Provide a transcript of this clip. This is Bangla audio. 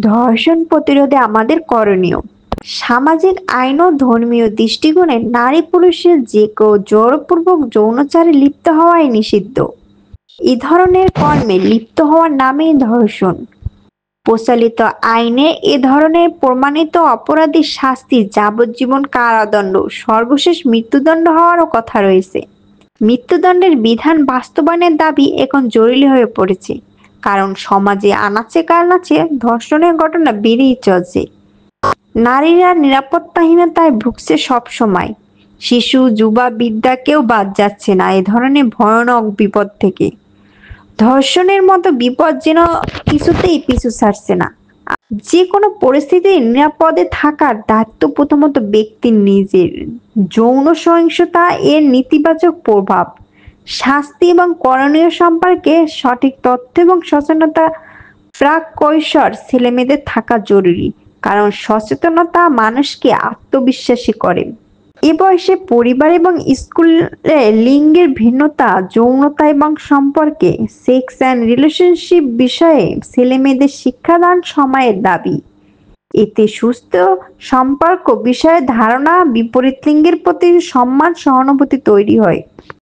ধর্ষণ প্রতিরোধে আমাদের করণীয়। সামাজিক আইন ও ধর্মীয় দৃষ্টিকোণে নারী পুরুষের যে কেউ জোরপূর্বক যৌনাচারে লিপ্ত হওয়াই নিষিদ্ধ। এ ধরনের কর্মে লিপ্ত হওয়ার নামেই ধর্ষণ। প্রচলিত আইনে এ ধরনের প্রমাণিত অপরাধীর শাস্তি যাবজ্জীবন কারাদণ্ড, সর্বশেষ মৃত্যুদণ্ড হওয়ারও কথা রয়েছে। মৃত্যুদণ্ডের বিধান বাস্তবায়নের দাবি এখন জরুরি হয়ে পড়েছে, কারণ সমাজে আনাচে কানাচে ধর্ষণের ঘটনা বেড়েই চলছে। নারীরা নিরাপত্তাহীনতায় ভুগছে সবসময়। শিশু, যুবা, বৃদ্ধা কেউ বাদ যাচ্ছে না এ ধরনের ভয়ানক বিপদ থেকে। ধর্ষণের মতো বিপদ যেন কিছুতেই পিছু ছাড়ছে না। যে কোনো পরিস্থিতিতে নিরাপদে থাকার দায়িত্ব প্রথমত ব্যক্তির নিজের। যৌন সহিংসতা এর নেতিবাচক প্রভাব, শাস্তি এবং করণীয় সম্পর্কে সঠিক তথ্য এবং সচেতনতা প্রাক কৈশোর ছেলেমেয়েদের থাকা জরুরি, কারণ সচেতনতা মানুষকে আত্মবিশ্বাসী করে। এ বয়সে পরিবার এবং স্কুলে লিঙ্গের ভিন্নতা, যৌনতা এবং সম্পর্কে সেক্স অ্যান্ড রিলেশনশিপ বিষয়ে ছেলেমেয়েদের শিক্ষাদান সময়ের দাবি। এতে সুস্থ সম্পর্ক বিষয়ে ধারণা, বিপরীত লিঙ্গের প্রতি সম্মান, সহানুভূতি তৈরি হয়।